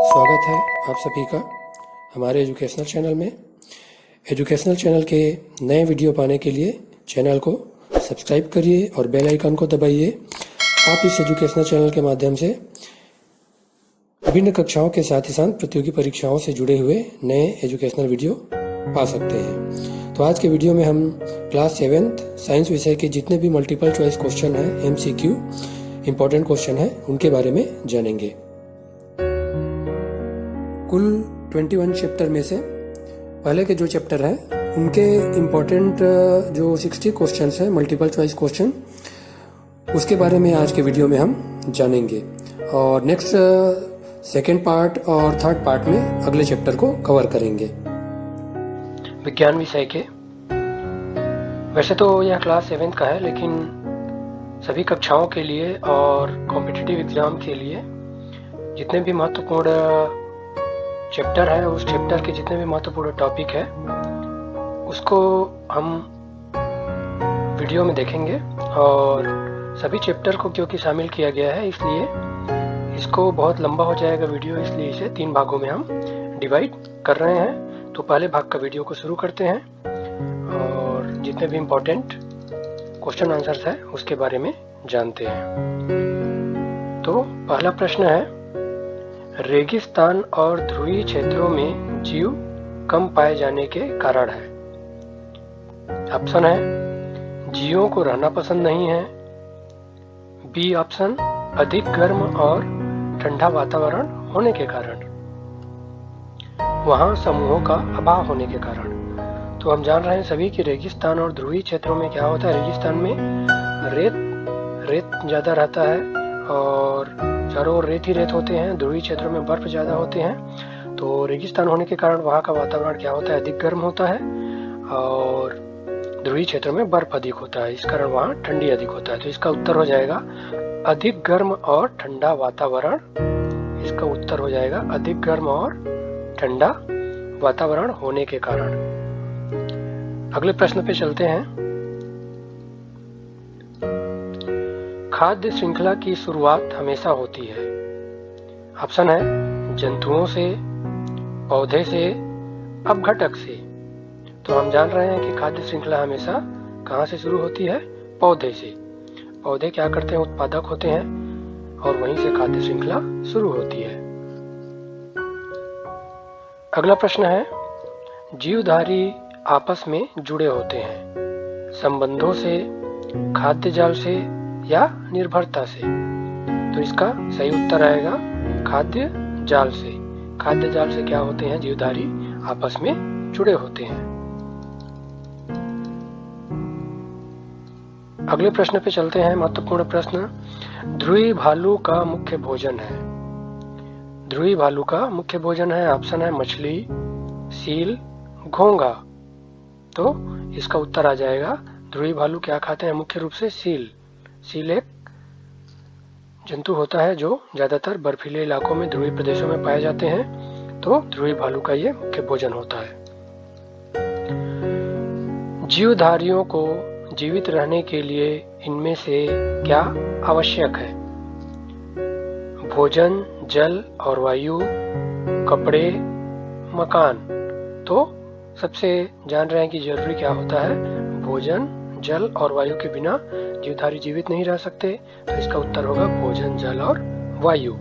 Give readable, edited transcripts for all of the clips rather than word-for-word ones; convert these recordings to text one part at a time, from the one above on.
स्वागत है आप सभी का हमारे एजुकेशनल चैनल में। एजुकेशनल चैनल के नए वीडियो पाने के लिए चैनल को सब्सक्राइब करिए और बेल आइकन को दबाइए। आप इस एजुकेशनल चैनल के माध्यम से विभिन्न कक्षाओं के साथ ही साथ प्रतियोगी परीक्षाओं से जुड़े हुए नए एजुकेशनल वीडियो पा सकते हैं। तो आज के वीडियो में हम क्लास 7th साइंस विषय के जितने भी मल्टीपल चॉइस क्वेश्चन हैं, MCQ इम्पोर्टेंट क्वेश्चन हैं, उनके बारे में जानेंगे। कुल 21 चैप्टर में से पहले के जो चैप्टर हैं उनके इम्पोर्टेंट जो 60 क्वेश्चंस हैं मल्टीपल चॉइस क्वेश्चन, उसके बारे में आज के वीडियो में हम जानेंगे। और नेक्स्ट सेकेंड पार्ट और थर्ड पार्ट में अगले चैप्टर को कवर करेंगे। विज्ञान विषय के वैसे तो यह क्लास 7th का है, लेकिन सभी कक्षाओं के लिए और कॉम्पिटिटिव एग्जाम के लिए जितने भी महत्वपूर्ण चैप्टर है, उस चैप्टर के जितने भी महत्वपूर्ण टॉपिक है उसको हम वीडियो में देखेंगे। और सभी चैप्टर को क्योंकि शामिल किया गया है इसलिए इसको बहुत लंबा हो जाएगा वीडियो, इसलिए इसे 3 भागों में हम डिवाइड कर रहे हैं। तो पहले भाग का वीडियो को शुरू करते हैं और जितने भी इम्पोर्टेंट क्वेश्चन आंसर्स है उसके बारे में जानते हैं। तो पहला प्रश्न है, रेगिस्तान और ध्रुवीय क्षेत्रों में जीव कम पाए जाने के कारण है। ऑप्शन है, जीवों को रहना पसंद नहीं है। बी ऑप्शन, अधिक गर्म और ठंडा वातावरण होने के कारण। वहां समूहों का अभाव होने के कारण। तो हम जान रहे हैं सभी कि रेगिस्तान और ध्रुवीय क्षेत्रों में क्या होता है। रेगिस्तान में रेत ज्यादा रहता है और चारों ओर रेत ही रेत होते हैं। ध्रुवीय क्षेत्रों में बर्फ ज्यादा होते हैं। तो रेगिस्तान होने के कारण वहाँ का वातावरण क्या होता है, अधिक गर्म होता है और ध्रुवीय क्षेत्रों में बर्फ अधिक होता है, इस कारण वहाँ ठंडी अधिक होता है। तो इसका उत्तर हो जाएगा अधिक गर्म और ठंडा वातावरण। इसका उत्तर हो जाएगा अधिक गर्म और ठंडा वातावरण होने के कारण। अगले प्रश्न पे चलते हैं। खाद्य श्रृंखला की शुरुआत हमेशा होती है। ऑप्शन है, जंतुओं से, पौधे से, अपघटक से। तो हम जान रहे हैं कि खाद्य श्रृंखला हमेशा कहाँ से शुरू होती है, पौधे से। पौधे क्या करते हैं, उत्पादक होते हैं और वहीं से खाद्य श्रृंखला शुरू होती है। अगला प्रश्न है, जीवधारी आपस में जुड़े होते हैं संबंधों से, खाद्य जाल से या निर्भरता से। तो इसका सही उत्तर आएगा खाद्य जाल से। खाद्य जाल से क्या होते हैं, जीवधारी आपस में जुड़े होते हैं। अगले प्रश्न पे चलते हैं, महत्वपूर्ण प्रश्न। ध्रुवी भालू का मुख्य भोजन है। ध्रुवी भालू का मुख्य भोजन है। ऑप्शन है, मछली, सील, घोंघा। तो इसका उत्तर आ जाएगा, ध्रुवी भालू क्या खाते हैं, मुख्य रूप से सील। सील एक जंतु होता है जो ज्यादातर बर्फीले इलाकों में, ध्रुवीय प्रदेशों में पाए जाते हैं। तो ध्रुवी भालू का ये मुख्य भोजन होता है। जीवधारियों को जीवित रहने के लिए इनमें से क्या आवश्यक है? भोजन, जल और वायु, कपड़े, मकान। तो सबसे जान रहे हैं कि जरूरी क्या होता है, भोजन, जल और वायु के बिना जीवधारी जीवित नहीं रह सकते। तो इसका उत्तर होगा भोजन, जल और वायु।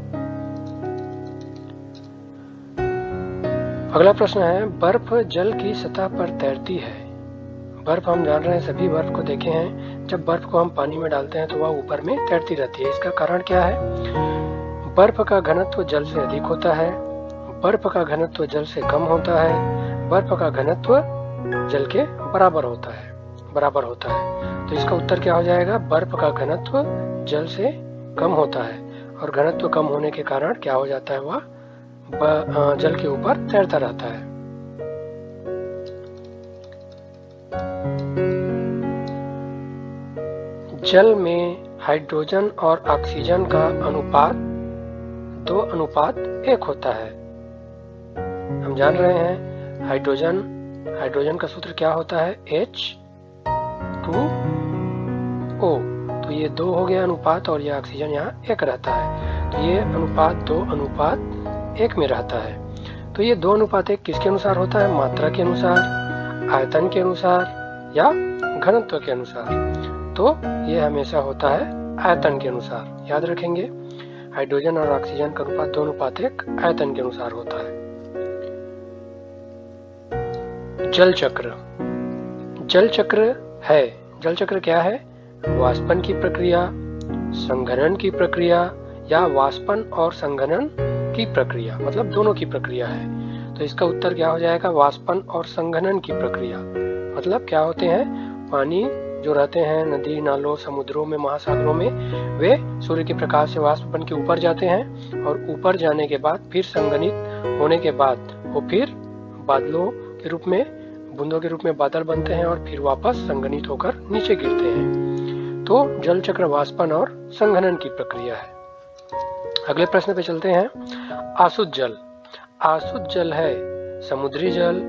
अगला प्रश्न है, बर्फ जल की सतह पर तैरती है। बर्फ हम जान रहे हैं, सभी बर्फ को देखे हैं, जब बर्फ को हम पानी में डालते हैं तो वह ऊपर में तैरती रहती है। इसका कारण क्या है? बर्फ का घनत्व जल से अधिक होता है, बर्फ का घनत्व जल से कम होता है, बर्फ का घनत्व जल के बराबर होता है। तो इसका उत्तर क्या हो जाएगा, बर्फ का घनत्व जल से कम होता है और घनत्व कम होने के कारण क्या हो जाता है, वह जल के ऊपर तैरता रहता है। जल में हाइड्रोजन और ऑक्सीजन का अनुपात 2:1 होता है। हम जान रहे हैं हाइड्रोजन का सूत्र क्या होता है, H2O। तो ये 2 हो गया अनुपात और ये ऑक्सीजन यहाँ 1 रहता है। तो ये अनुपात 2:1 1 में रहता है। तो ये 2:1 किसके अनुसार होता है? मात्रा के अनुसार, आयतन के अनुसार या घनत्व के अनुसार? तो ये हमेशा होता है आयतन के अनुसार। याद रखेंगे, हाइड्रोजन और ऑक्सीजन का अनुपात 2:1 आयतन के अनुसार होता है। जल चक्र। जल चक्र है, जल चक्र क्या है? वाष्पन की प्रक्रिया, संघनन की प्रक्रिया या वाष्पन और संघनन की प्रक्रिया, मतलब दोनों की प्रक्रिया है। तो इसका उत्तर क्या हो जाएगा? वाष्पन और संघनन की प्रक्रिया। मतलब क्या होते हैं? पानी जो रहते हैं नदी नालों, समुद्रों में, महासागरों में, वे सूर्य के प्रकाश से वाष्प बन के ऊपर जाते हैं और ऊपर जाने के बाद फिर संघनित होने के बाद वो फिर बादलों के रूप में, बूंदों के रूप में बादल बनते हैं और फिर वापस संघनित होकर नीचे गिरते हैं। तो जल चक्र वाष्पन और संघनन की प्रक्रिया है। अगले प्रश्न पे चलते हैं। आसुत जल। आसुत जल है समुद्री जल,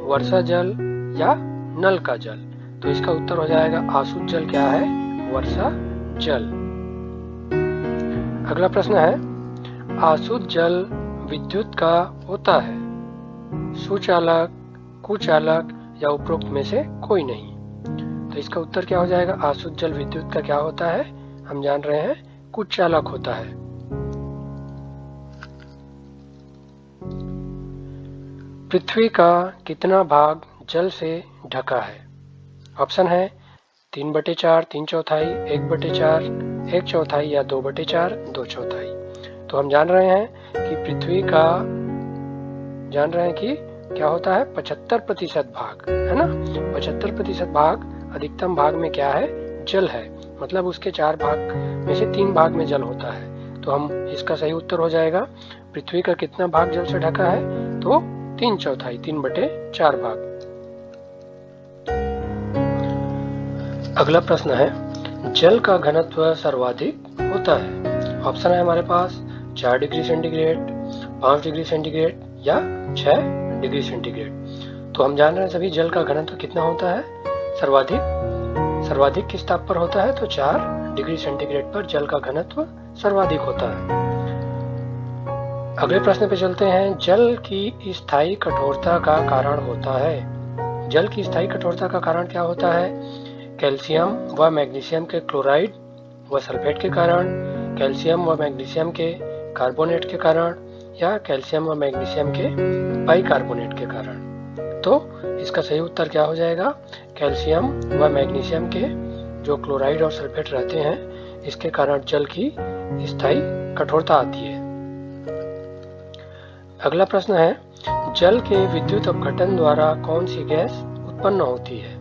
वर्षा जल या नल का जल? तो इसका उत्तर हो जाएगा आसुत जल क्या है? वर्षा जल। अगला प्रश्न है, आसुत जल विद्युत का होता है, सुचालक, कुचालक या उपरोक्त में से कोई नहीं? तो इसका उत्तर क्या हो जाएगा? आसुत जल विद्युत का क्या होता है? हम जान रहे हैं कुचालक होता है। पृथ्वी का कितना भाग जल से ढका है? ऑप्शन है 3/4, 3/4, 1/4, 1/4 या 2/4, 2/4। तो हम जान रहे हैं कि पृथ्वी का क्या होता है? 75% भाग, है ना? 75% भाग, अधिकतम भाग में क्या है? जल है। मतलब उसके 4 भाग में से 3 भाग में जल होता है। तो हम इसका सही उत्तर हो जाएगा, पृथ्वी का कितना भाग जल से ढका है? तो 3/4, 3/4 भाग। अगला प्रश्न है, जल का घनत्व सर्वाधिक होता है? ऑप्शन है हमारे पास 4 डिग्री सेंटीग्रेड, 5 डिग्री सेंटीग्रेड या 6 डिग्री सेंटीग्रेड। तो हम जान रहे हैं सभी जल का घनत्व कितना होता है? सर्वाधिक किस ताप पर होता है? तो 4 डिग्री सेंटीग्रेड पर जल का घनत्व सर्वाधिक होता है। अगले प्रश्न पे चलते हैं। जल की स्थायी कठोरता का कारण होता है? जल की स्थायी कठोरता का कारण क्या होता है? कैल्शियम व मैग्नीशियम के क्लोराइड व सल्फेट के कारण, कैल्शियम व मैग्नीशियम के कार्बोनेट के कारण या कैल्शियम व मैग्नीशियम के बाइकार्बोनेट के कारण? तो इसका सही उत्तर क्या हो जाएगा? कैल्शियम व मैग्नीशियम के जो क्लोराइड और सल्फेट रहते हैं, इसके कारण जल की स्थायी कठोरता आती है। अगला प्रश्न है, जल के विद्युत अपघटन द्वारा कौन सी गैस उत्पन्न होती है?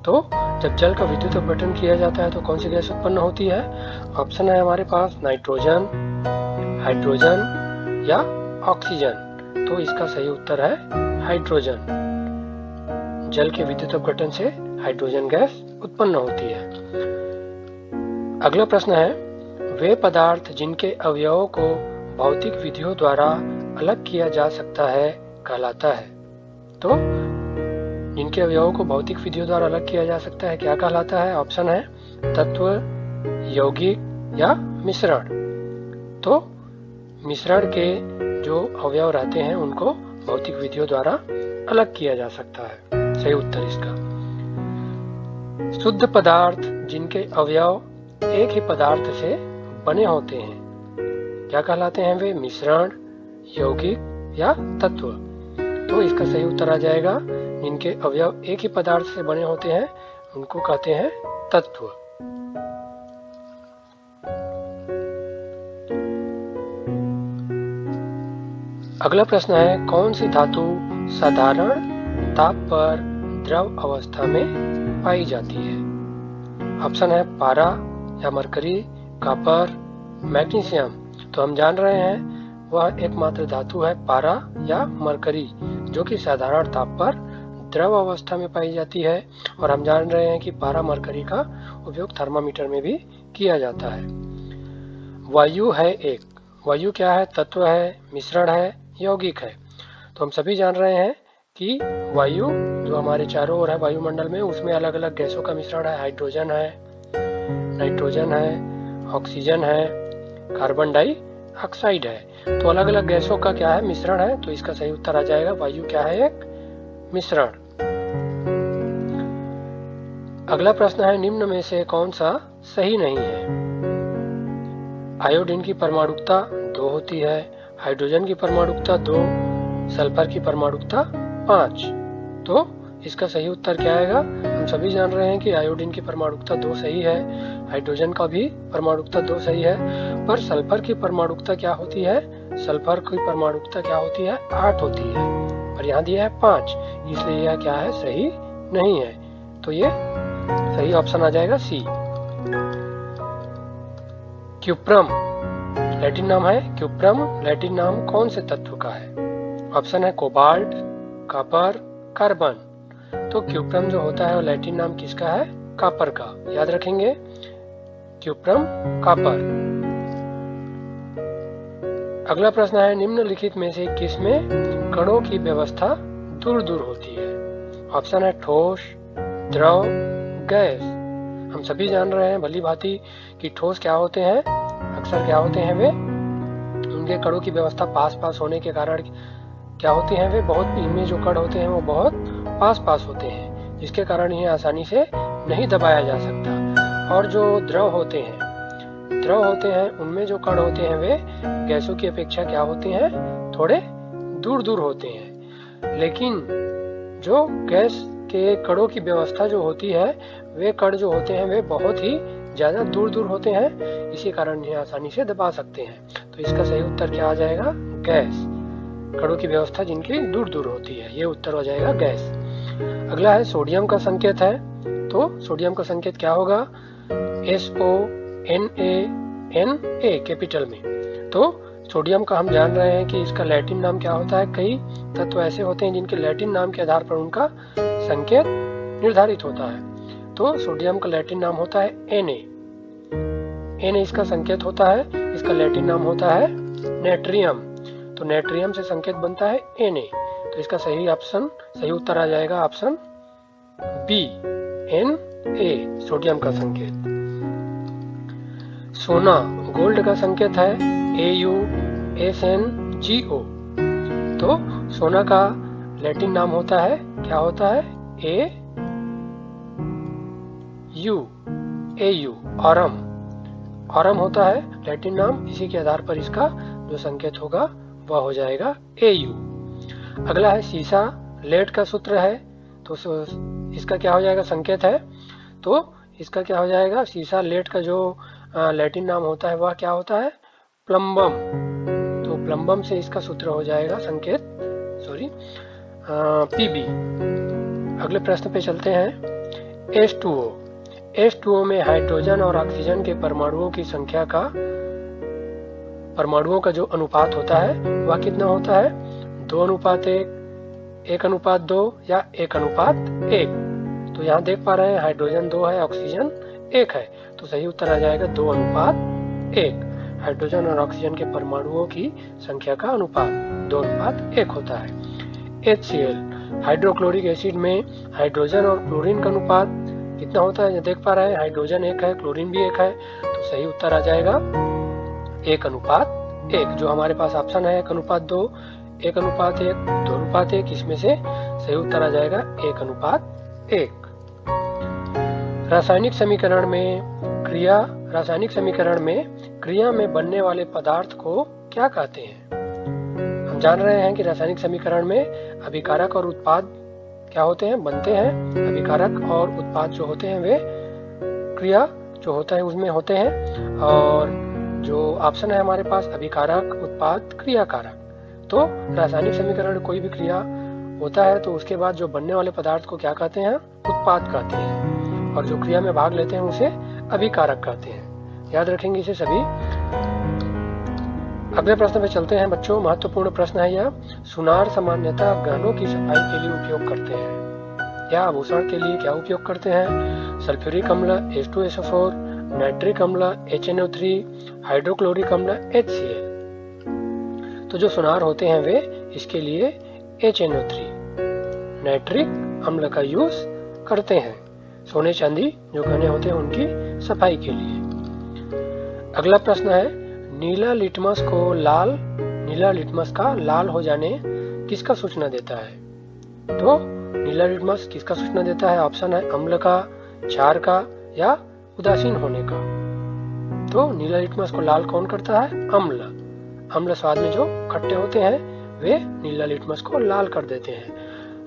तो जब जल का विद्युत अपघटन किया जाता है तो कौन सी गैस उत्पन्न होती है? ऑप्शन है हमारे पास नाइट्रोजन, हाइड्रोजन या ऑक्सीजन। तो इसका सही उत्तर है हाइड्रोजन। जल के विद्युत अपघटन से हाइड्रोजन गैस उत्पन्न होती है। अगला प्रश्न है, वे पदार्थ जिनके अवयवों को भौतिक विधियों द्वारा अलग किया जा सकता है कहलाता है? तो जिनके अवयवों को भौतिक विधियों द्वारा अलग किया जा सकता है क्या कहलाता है? ऑप्शन है तत्व, यौगिक या मिश्रण। तो मिश्रण के जो अवयव रहते हैं उनको भौतिक विधियों द्वारा अलग किया जा सकता है। सही उत्तर इसका। शुद्ध पदार्थ जिनके अवयव एक ही पदार्थ से बने होते हैं क्या कहलाते हैं? वे मिश्रण, यौगिक या तत्व। तो इसका सही उत्तर आ जाएगा, जिनके अवयव एक ही पदार्थ से बने होते हैं उनको कहते हैं तत्व। अगला प्रश्न है, कौन सी धातु साधारण ताप पर द्रव अवस्था में पाई जाती है? ऑप्शन है पारा या मरकरी, कॉपर, मैग्नीशियम। तो हम जान रहे हैं वह एकमात्र धातु है पारा या मरकरी, जो कि साधारण ताप पर द्रव अवस्था में पाई जाती है। और हम जान रहे हैं कि पारा मरकरी का उपयोग थर्मामीटर में भी किया जाता है। वायु है एक। वायु क्या है? तत्व है, मिश्रण है, यौगिक है। तो हम सभी जान रहे हैं कि वायु जो हमारे चारों ओर है वायुमंडल में, उसमें अलग अलग गैसों का मिश्रण है। हाइड्रोजन है, नाइट्रोजन है, ऑक्सीजन है, कार्बन डाइऑक्साइड ऑक्साइड है। तो अलग अलग गैसों का क्या है, मिश्रण है। तो इसका सही उत्तर आ जाएगा वायु क्या है, एक मिश्रण। अगला प्रश्न है, निम्न में से कौन सा सही नहीं है? आयोडीन की परमाणुकता 2 होती है, हाइड्रोजन की परमाणुकता 2, सल्फर की परमाणुकता 5। तो इसका सही उत्तर क्या आएगा? हम सभी जान रहे हैं कि आयोडीन की परमाणुकता 2 सही है, हाइड्रोजन का भी परमाणुकता 2 सही है, पर सल्फर की परमाणुकता क्या होती है? सल्फर की परमाणुकता क्या होती है? 8 होती है, और यहाँ दिया है 5, इसलिए यह क्या है, सही नहीं है। तो ये सही ऑप्शन आ जाएगा सी। क्यूप्रम लैटिन नाम है। क्यूप्रम लैटिन नाम कौन से तत्व का है? ऑप्शन है कोबाल्ट, कॉपर, कार्बन। तो क्यूप्रम जो होता है वो लैटिन नाम किसका है? कॉपर का। याद रखेंगे, क्यूप्रम कॉपर। अगला प्रश्न है, निम्नलिखित में से किस में कणों की व्यवस्था दूर दूर होती है? ऑप्शन है ठोस, द्रव, गैस। हम सभी जान रहे हैं भली भांति कि ठोस क्या होते हैं, अक्सर क्या होते हैं, वे उनके कणों की व्यवस्था पास पास होने के कारण क्या होते हैं, वे बहुत, इनमें जो कण होते हैं वो बहुत पास पास होते हैं, जिसके कारण इन्हें आसानी से नहीं दबाया जा सकता। और जो द्रव होते हैं उनमें जो कण होते हैं वे गैसों की अपेक्षा क्या होते हैं, थोड़े दूर दूर होते हैं। लेकिन जो गैस के कणों की व्यवस्था जो होती है, वे कण जो होते हैं वे बहुत ही ज्यादा दूर दूर होते हैं, इसी कारण इन्हें आसानी से दबा सकते हैं। तो इसका सही उत्तर क्या आ जाएगा? गैस। कणों की व्यवस्था जिनकी दूर दूर होती है, ये उत्तर हो जाएगा गैस। अगला है, सोडियम का संकेत है। तो सोडियम का संकेत क्या होगा? SONANA कैपिटल में। तो सोडियम का हम जान रहे हैं कि इसका लैटिन नाम क्या होता है। कई तत्व ऐसे होते हैं जिनके लैटिन नाम के आधार पर उनका संकेत निर्धारित होता है। तो सोडियम का लैटिन नाम होता है Na इसका संकेत होता है। इसका लैटिन नाम होता है नेट्रियम। तो नेट्रियम से संकेत बनता है Na। तो इसका सही उत्तर आ जाएगा ऑप्शन बी, Na, सोडियम का संकेत। सोना, गोल्ड का संकेत है AuSnGO। तो सोना का लैटिन नाम होता है, क्या होता है? AU, ऑरम होता है लैटिन नाम, इसी के आधार पर इसका जो संकेत होगा वह हो जाएगा AU। अगला है, सीसा लेड का सूत्र है। तो इसका क्या हो जाएगा, संकेत है। तो इसका क्या हो जाएगा, सीसा लेड का जो लैटिन नाम होता है वह क्या होता है? प्लम्बम। तो प्लम्बम से इसका सूत्र हो जाएगा संकेत, PB। अगले प्रश्न पे चलते हैं, H2O में हाइड्रोजन और ऑक्सीजन के परमाणुओं का जो अनुपात होता है वह कितना होता है? 2:1, 1:2 या 1:1। तो यहाँ देख पा रहे हैं हाइड्रोजन 2 है, ऑक्सीजन 1 है। तो सही उत्तर आ जाएगा 2:1। हाइड्रोजन और ऑक्सीजन के परमाणुओं की संख्या का अनुपात 2:1 होता है। HCl हाइड्रोक्लोरिक एसिड में हाइड्रोजन और क्लोरीन का अनुपात कितना होता है? देख पा रहे हैं हाइड्रोजन 1 है, क्लोरीन भी 1 है। तो सही उत्तर आ जाएगा 1:1। जो हमारे पास ऑप्शन है 1:2, 1:1, 2:1, इसमें से सही उत्तर आ जाएगा 1:1। रासायनिक समीकरण में क्रिया में बनने वाले पदार्थ को क्या कहते हैं? हम जान रहे हैं कि रासायनिक समीकरण में अभिकारक और उत्पाद क्या होते हैं, बनते हैं। अभिकारक और उत्पाद जो होते हैं वे क्रिया जो होता है उसमें होते हैं। और जो ऑप्शन है हमारे पास, अभिकारक, उत्पाद, क्रियाकारक। तो रासायनिक समीकरण कोई भी क्रिया होता है तो उसके बाद जो बनने वाले पदार्थ को क्या कहते हैं? उत्पाद कहते हैं। और जो क्रिया में भाग लेते हैं उसे अभिकारक कहते हैं। याद रखेंगे इसे सभी। अगले प्रश्न पे चलते हैं बच्चों। महत्वपूर्ण प्रश्न है यह। सुनार सामान्यतः गहनों की सफाई के लिए उपयोग करते हैं या आभूषण के लिए क्या उपयोग करते हैं? सल्फ्यूरिक अम्ल H2SO4, नाइट्रिक अम्ल HNO3, हाइड्रोक्लोरिक अम्ल HCl। तो जो सुनार होते हैं वे इसके लिए HNO3 नाइट्रिक अम्ल का यूज करते हैं, सोने चांदी जो गहने होते हैं उनकी सफाई के लिए। अगला प्रश्न है, नीला लिटमस का लाल हो जाने किसका सूचना देता है? तो नीला लिटमस किसका सूचना देता है? ऑप्शन है अम्ल का, क्षार का या उदासीन होने का। तो नीला लिटमस को लाल कौन करता है? अम्ल। अम्ल स्वाद में जो खट्टे होते हैं वे नीला लिटमस को लाल कर देते हैं।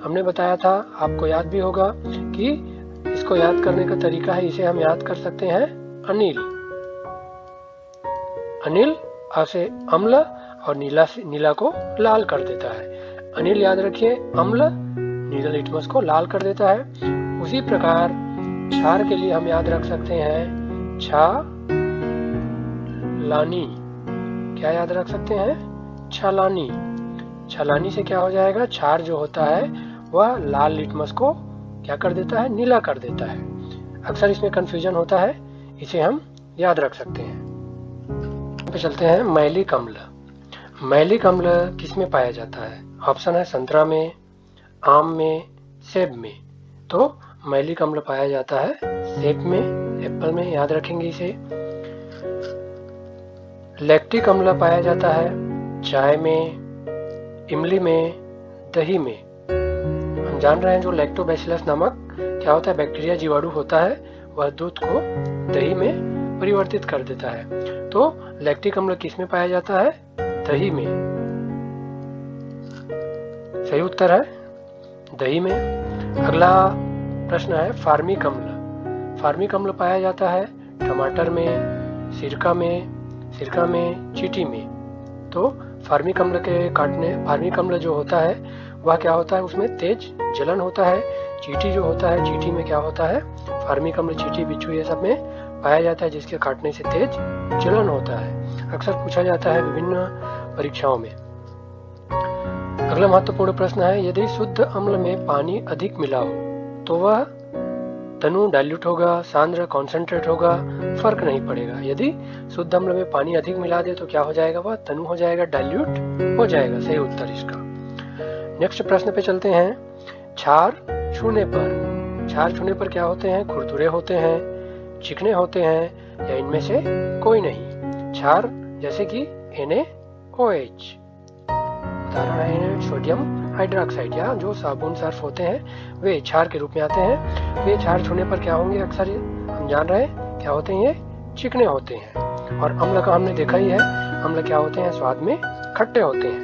हमने बताया था, आपको याद भी होगा कि इसको याद करने का तरीका है, इसे हम याद कर सकते हैं अनिल। अनिल से अम्ल और नीला को लाल कर देता है। अनिल याद रखिए, अम्ल नीला लिटमस को लाल कर देता है। उसी प्रकार क्षार के लिए हम याद रख सकते हैं छालानी। क्या याद रख सकते हैं? छालानी। छालानी से क्या हो जाएगा? क्षार जो होता है वह लाल लिटमस को क्या कर देता है? नीला कर देता है। अक्सर इसमें कंफ्यूजन होता है, इसे हम याद रख सकते हैं। पे चलते हैं मैलिक अम्ल। मैलिक अम्ल किसमें पाया जाता है? ऑप्शन है संतरा में, आम में, सेब में। तो मैलिक अम्ल पाया जाता है सेब में, एप्पल में, याद रखेंगे इसे। लैक्टिक अम्ल पाया जाता है चाय में, इमली में, दही में। हम जान रहे हैं जो लैक्टोबैसिलस नामक क्या होता है? बैक्टीरिया, जीवाणु होता है, वह दूध को दही में परिवर्तित कर देता है। तो लैक्टिक अम्ल किस में पाया जाता है? दही में। सही उत्तर है दही में। अगला प्रश्न है फार्मिक अम्ल। फार्मिक अम्ल पाया जाता है टमाटर में, सिरका में, चींटी में। तो फार्मिक अम्ल जो होता है वह क्या होता है? उसमें तेज जलन होता है। चींटी जो होता है, चींटी में क्या होता है? फार्मिक अम्ल चींटी, बिच्छू ये सब में पाया जाता है, जिसके काटने से तेज जलन होता है। अक्सर पूछा जाता है विभिन्न परीक्षाओं में। अगला महत्वपूर्ण प्रश्न है, यदि शुद्ध अम्ल में पानी अधिक मिला हो तो वह तनु डाइल्यूट होगा, सांद्र कॉन्सेंट्रेट होगा, फर्क नहीं पड़ेगा। यदि शुद्ध अम्ल में पानी अधिक मिला दे तो क्या हो जाएगा? वह तनु हो जाएगा, डाइल्यूट हो जाएगा। सही उत्तर इसका। नेक्स्ट प्रश्न पे चलते हैं। क्षार छूने पर क्या होते हैं? खुरदुरे होते हैं, चिकने होते हैं या इनमें से कोई नहीं। क्षार जैसे कि NaOH, उदाहरण है सोडियम हाइड्रोक्साइड, या जो साबुन सर्फ होते हैं वे क्षार के रूप में आते हैं। वे क्षार छूने पर क्या होंगे? अक्सर हम जान रहे हैं क्या होते हैं? ये चिकने होते हैं। और अम्ल का हमने देखा ही है, अम्ल क्या होते हैं? स्वाद में खट्टे होते हैं।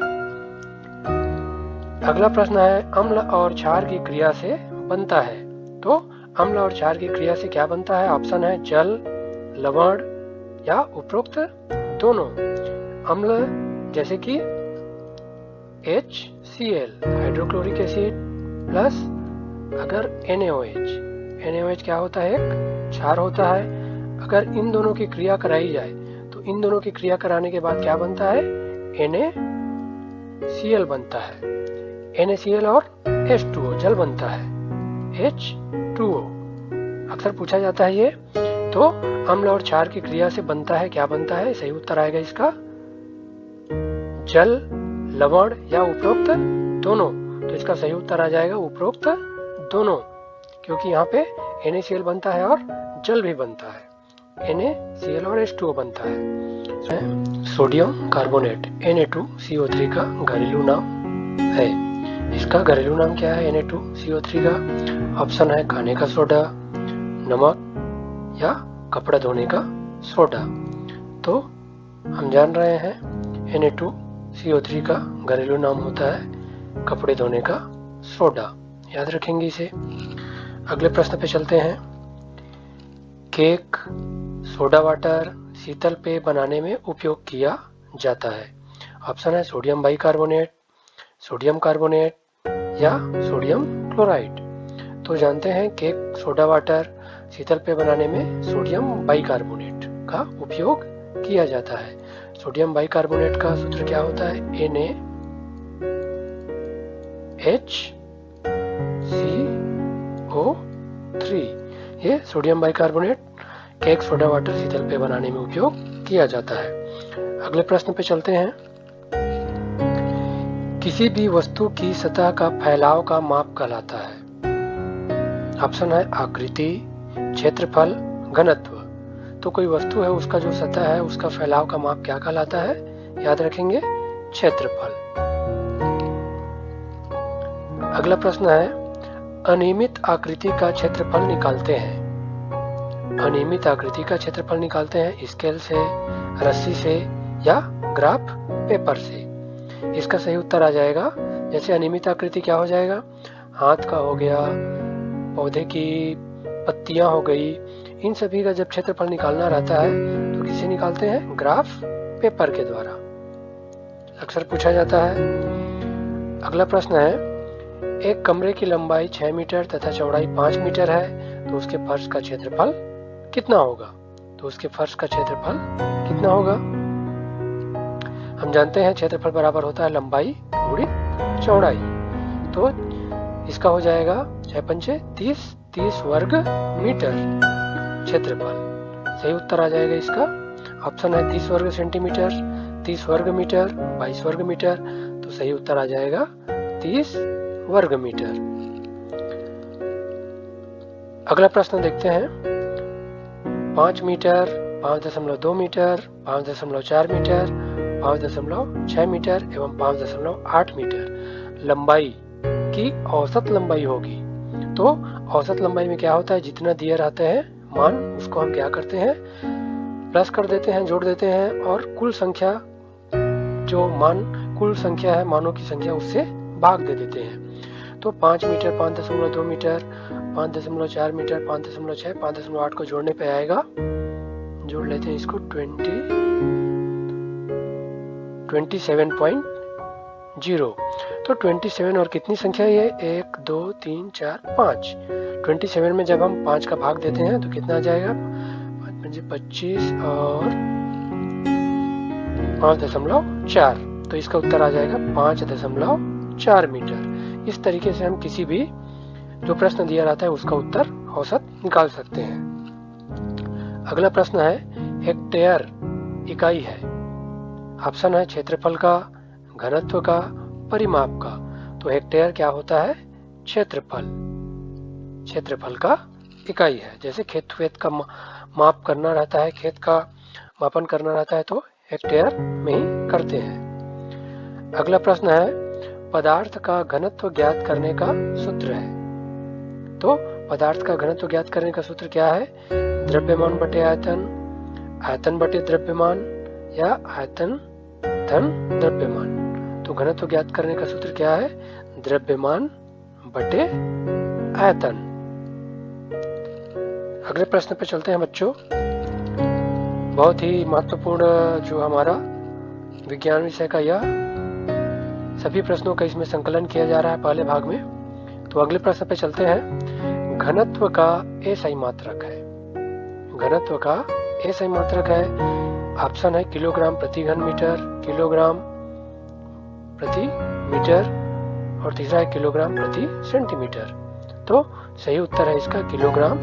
अगला प्रश्न है, अम्ल और क्षार की क्रिया से बनता है। तो अम्ल और क्षार की क्रिया से क्या बनता है? ऑप्शन है जल, लवण या उपरोक्त दोनों। अम्ल जैसे कि HCl, हाइड्रोक्लोरिक एसिड, प्लस अगर NaOH क्या होता है? एक क्षार होता है। अगर इन दोनों की क्रिया कराई जाए तो इन दोनों की क्रिया कराने के बाद क्या बनता है? NaCl बनता है। NaCl और H2O जल बनता है, H2O। अक्सर पूछा जाता है ये। तो अम्ल और क्षार की क्रिया से बनता है, क्या बनता है? सही उत्तर आएगा इसका जल, लवण या उपरोक्त दोनों। तो इसका सही उत्तर आ जाएगा उपरोक्त दोनों, क्योंकि यहाँ पे NaCl बनता है और जल भी बनता है। NaCl और H2O बनता है। सोडियम कार्बोनेट Na2CO3 का घरेलू नाम है। इसका घरेलू नाम क्या है Na2CO3 का? ऑप्शन है खाने का सोडा, नमक या कपड़ा धोने का सोडा। तो हम जान रहे हैं Na2CO3 का घरेलू नाम होता है कपड़े धोने का सोडा, याद रखेंगे इसे। अगले प्रश्न पे चलते हैं। केक, सोडा वाटर, शीतल पेय बनाने में उपयोग किया जाता है। ऑप्शन है सोडियम बाइकार्बोनेट, सोडियम कार्बोनेट या सोडियम क्लोराइड। तो जानते हैं केक, सोडा वाटर, शीतल पेय बनाने में सोडियम बाइकार्बोनेट का उपयोग किया जाता है। सोडियम बाइकार्बोनेट का सूत्र क्या होता है? NaHCO3। ये sodium bicarbonate cake, soda water, शीतल पेय बनाने में उपयोग किया जाता है। अगले प्रश्न पे चलते हैं। किसी भी वस्तु की सतह का फैलाव का माप कहलाता है। ऑप्शन है आकृति, क्षेत्रफल, घनत्व। तो कोई वस्तु है उसका जो सतह है उसका फैलाव का माप क्या कहलाता है? याद रखेंगे, क्षेत्रफल। अगला प्रश्न है, अनियमित आकृति का क्षेत्रफल निकालते हैं। अनियमित आकृति का क्षेत्रफल निकालते हैं स्केल से, रस्सी से या ग्राफ पेपर से। इसका सही उत्तर आ जाएगा, जैसे अनियमित आकृति क्या हो जाएगा, हाथ का हो गया, पौधे की पत्तियां हो गई, इन सभी का जब क्षेत्रफल निकालना रहता है तो किसे निकालते हैं? ग्राफ पेपर के द्वारा। अक्सर पूछा जाता है। अगला प्रश्न है, एक कमरे की लंबाई 6 मीटर तथा चौड़ाई 5 मीटर है, तो उसके फर्श का क्षेत्रफल कितना होगा? तो उसके फर्श का क्षेत्रफल कितना होगा? हम जानते हैं क्षेत्रफल बराबर होता है लंबाई गुणित चौड़ाई। तो इसका हो जाएगा 6 पंचे 30 वर्ग मीटर क्षेत्रफल। सही उत्तर आ जाएगा इसका ऑप्शन है 30 वर्ग सेंटीमीटर, 30 वर्ग मीटर, 22 वर्ग मीटर। तो सही उत्तर आ जाएगा 30 वर्ग मीटर। अगला प्रश्न देखते हैं, 5 मीटर, 5.2 मीटर, 5.4 मीटर, 5.6 मीटर एवं 5.8 मीटर लंबाई की औसत लंबाई होगी। तो औसत लंबाई में क्या होता है, जितना दिए रहते हैं मान उसको हम क्या करते हैं, प्लस कर देते हैं, जोड़ देते हैं और कुल संख्या, जो मान कुल संख्या है मानों की संख्या, उससे भाग दे देते हैं। तो 5 मीटर, 5.2 मीटर, 5.4 मीटर, 5.6, 5.8 को जोड़ने पे आएगा, जोड़ लेते हैं इसको, 27.0। तो 27 और कितनी संख्या है, 1 2 3 4 5। 27 में जब हम 5 का भाग देते हैं तो कितना आ जाएगा, 25 और 5.4। तो इसका उत्तर आ जाएगा 5.4 मीटर। इस तरीके से हम किसी भी जो प्रश्न दिया रहता है उसका उत्तर औसत निकाल सकते हैं। अगला प्रश्न है, हेक्टेयर इकाई है। ऑप्शन है क्षेत्रफल का, घनत्व का, परिमाप का। तो हेक्टेयर क्या होता है, क्षेत्रफल, क्षेत्रफल का इकाई है। जैसे खेत का माप करना रहता है, खेत का मापन करना रहता है तो हेक्टेयर में ही करते हैं। अगला प्रश्न है, पदार्थ का घनत्व ज्ञात करने का सूत्र है। तो पदार्थ का घनत्व ज्ञात करने का सूत्र क्या है, द्रव्यमान बटे आयतन, आयतन बटे द्रव्यमान या आयतन धन द्रव्यमान। तो घनत्व ज्ञात करने का सूत्र क्या है, द्रव्यमान बटे आयतन। अगले प्रश्न पे चलते हैं बच्चों। बहुत ही महत्वपूर्ण जो हमारा विज्ञान विषय का यह सभी प्रश्नों का इसमें संकलन किया जा रहा है पहले भाग में। तो अगले प्रश्न पे चलते हैं, घनत्व का एसआई मात्रक है। घनत्व का एसआई मात्रक है, ऑप्शन है किलोग्राम प्रति घन मीटर, किलोग्राम प्रति मीटर और तीसरा है किलोग्राम प्रति सेंटीमीटर। तो सही उत्तर है इसका किलोग्राम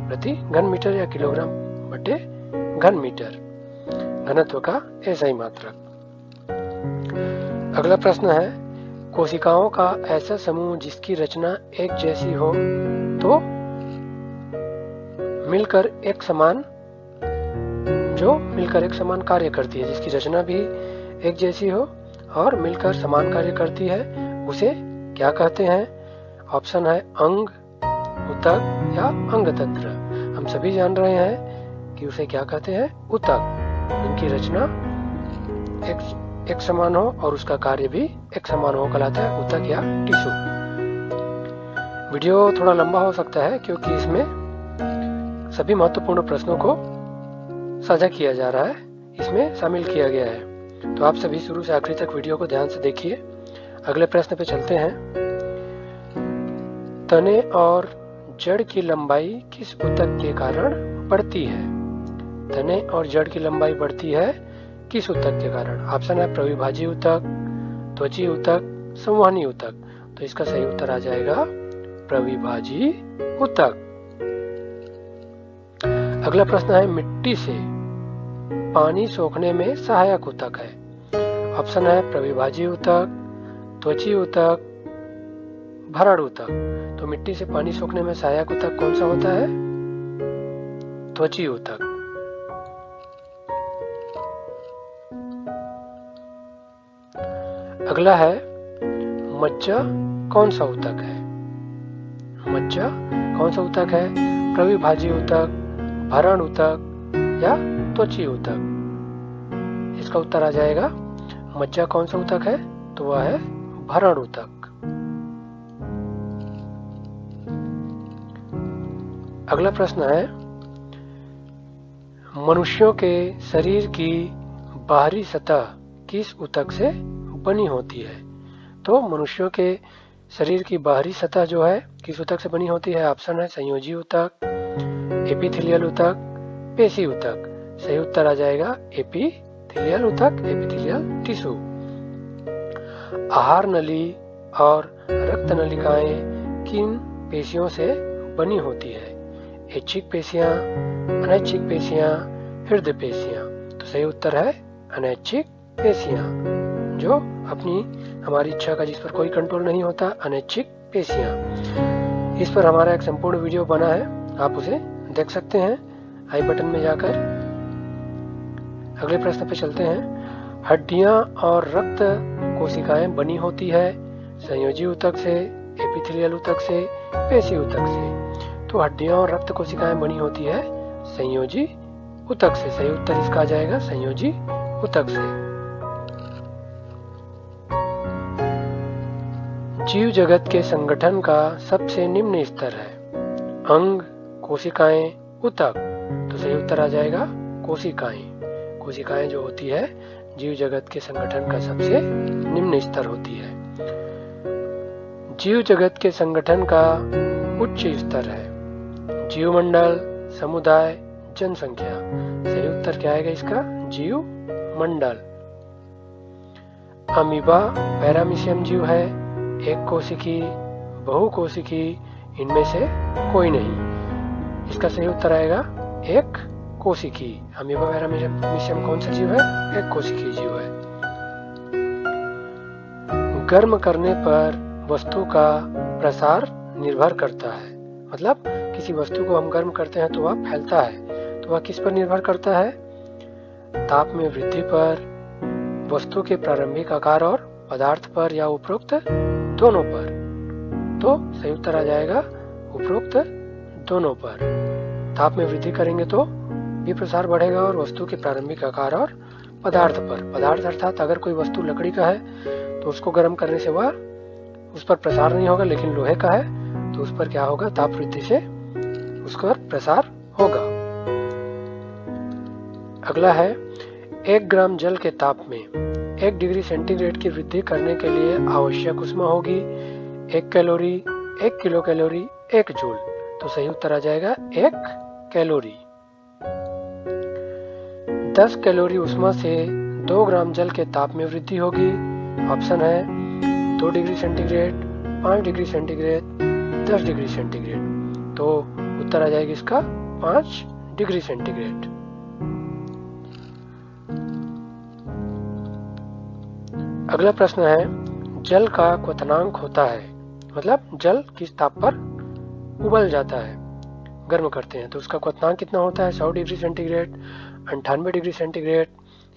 प्रति घन मीटर या किलोग्राम बटे घन मीटर, घनत्व का एसआई मात्रक। अगला प्रश्न है, कोशिकाओं का ऐसा समूह जिसकी रचना एक जैसी हो तो मिलकर एक समान कार्य करती है, जिसकी रचना भी एक जैसी हो और मिलकर समान कार्य करती है, उसे क्या कहते हैं? ऑप्शन है अंग, ऊतक या अंग तंत्र। हम सभी जान रहे हैं कि उसे क्या कहते हैं, ऊतक, जिनकी रचना एक समान हो और उसका कार्य भी एक समान हो कहलाता है ऊतक या टिश्यू। वीडियो थोड़ा लंबा हो सकता है क्योंकि इसमें सभी महत्वपूर्ण प्रश्नों को साझा किया जा रहा है, इसमें शामिल किया गया है। तो आप सभी शुरू से आखिरी तक वीडियो को ध्यान से देखिए। अगले प्रश्न पे चलते हैं, तने और जड़ की लंबाई किस ऊतक के कारण बढ़ती है? तने और जड़ की लंबाई बढ़ती है किस ऊतक के कारण? ऑप्शन है प्रविभाजी ऊतक, त्वची ऊतक, संवहनी ऊतक। तो इसका सही उत्तर आ जाएगा प्रविभाजी ऊतक। अगला प्रश्न है, मिट्टी से पानी सोखने में सहायक ऊतक है। ऑप्शन है प्रविभाजी ऊतक, त्वची ऊतक, भरड़ ऊतक। तो मिट्टी से पानी सोखने में सहायक ऊतक कौन सा होता है? त्वची ऊतक। अगला है मज्जा कौन सा ऊतक है? मज्जा कौन सा ऊतक है? प्रविभाज्य ऊतक, भरण ऊतक या त्वची ऊतक? इसका उत्तर आ जाएगा मज्जा कौन सा ऊतक है? तो वह है भरण ऊतक। अगला प्रश्न है मनुष्यों के शरीर की बाहरी सतह किस ऊतक से बनी होती है? तो मनुष्यों के शरीर की बाहरी सतह जो है किस ऊतक से बनी होती है? ऑप्शन है संयोजी ऊतक, एपिथेलियल ऊतक, पेशी ऊतक। सही उत्तर आ जाएगा एपिथेलियल ऊतक, एपिथेलियल टिश्यू। आहार नली और रक्त नलिकाएं किन पेशियों से बनी होती है? ऐच्छिक पेशियां, अनैच्छिक पेशियां, हृदय पेशियां। तो सही उत्तर है अनैच्छिक पेशियां, जो अपनी हमारी इच्छा का जिस पर कोई कंट्रोल नहीं होता, अनैच्छिक पेशियां। इस पर हमारा एक संपूर्ण वीडियो बना है, आप उसे देख सकते हैं आई बटन में जाकर। अगले प्रश्न पे चलते हैं। हड्डियां और रक्त कोशिकाएं बनी होती है संयोजी ऊतक से, एपिथेलियल ऊतक से, पेशी ऊतक से। तो हड्डियां और रक्त कोशिकाएं बनी होती है संयोजी ऊतक से। सही उत्तर इसका आ जाएगा संयोजी ऊतक से। जीव जगत के संगठन का सबसे निम्न स्तर है? अंग, कोशिकाएं, ऊतक। तो सही उत्तर आ जाएगा कोशिकाएं। कोशिकाएं जो होती है जीव जगत के संगठन का सबसे निम्न स्तर होती है। जीव जगत के संगठन का उच्च स्तर है? जीवमंडल, समुदाय, जनसंख्या। सही उत्तर क्या आएगा इसका? जीव मंडल। अमीबा पैरामीशियम जीव है, एक कोशिकी, बहुकोशिकी, इनमें से कोई नहीं। इसका सही उत्तर आएगा एक कोशिकी। अमीबा पैरामीशियम कौन सा जीव है? एक कोशिकी जीव है। गर्म करने पर वस्तु का प्रसार निर्भर करता है। मतलब किसी वस्तु को हम गर्म करते हैं तो वह फैलता है, तो वह किस पर निर्भर करता है? ताप में वृद्धि पर, वस्तु के प्रारंभिक आकार और पदार्थ पर, या उपरोक्त दोनों पर? तो सही उत्तर आ जाएगा उपरोक्त दोनों पर। ताप में वृद्धि करेंगे तो भी प्रसार बढ़ेगा, और वस्तु के प्रारंभिक आकार और पदार्थ पर। पदार्थ अर्थात अगर कोई वस्तु लकड़ी का है तो उसको गर्म करने से वह उस पर प्रसार नहीं होगा, लेकिन लोहे का है तो उस पर क्या होगा? ताप वृद्धि से उस पर प्रसार होगा। अगला है 1 ग्राम जल के ताप में 1 डिग्री सेंटीग्रेड की वृद्धि करने के लिए आवश्यक ऊष्मा होगी 1 कैलोरी, 1 किलो कैलोरी, 1 जूल। तो सही उत्तर आ जाएगा 1 कैलोरी। 10 कैलोरी ऊष्मा से 2 ग्राम जल के ताप में वृद्धि होगी। ऑप्शन है 2 degree centigrade, 5 degree centigrade, 10 degree centigrade. तो उत्तर आ जाएगी इसका 5 डिग्री सेंटीग्रेड। अगला प्रश्न है जल का क्वथनांक होता है? मतलब जल किस ताप पर उबल जाता है, गर्म करते हैं, तो उसका क्वथनांक कितना होता है? 100 डिग्री सेंटीग्रेड, 98 डिग्री सेंटीग्रेड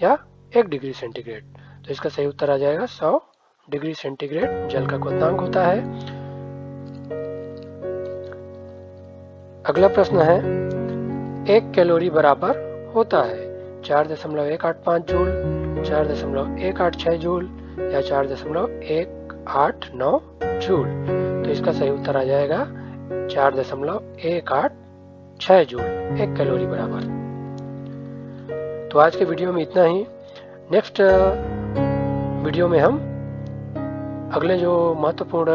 या 1 डिग्री सेंटीग्रेड? तो इसका सही उत्तर आ जाएगा 100 डिग्री सेंटीग्रेड जल का क्वथनांक होता है। अगला प्रश्न है 1 कैलोरी बराबर होता है 4.185 जूल, 4.186 जूल या 4.189 जूल? तो इसका सही उत्तर आ जाएगा 4.186 जूल 1 कैलोरी बराबर। तो आज के वीडियो में इतना ही। नेक्स्ट वीडियो में हम अगले जो महत्वपूर्ण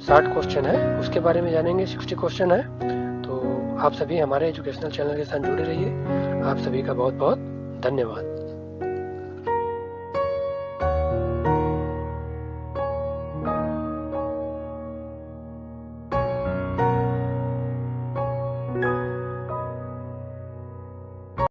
60 क्वेश्चन है उसके बारे में जानेंगे। 60 क्वेश्चन है, तो आप सभी हमारे एजुकेशनल चैनल के साथ जुड़े रहिए। आप सभी का बहुत बहुत धन्यवाद।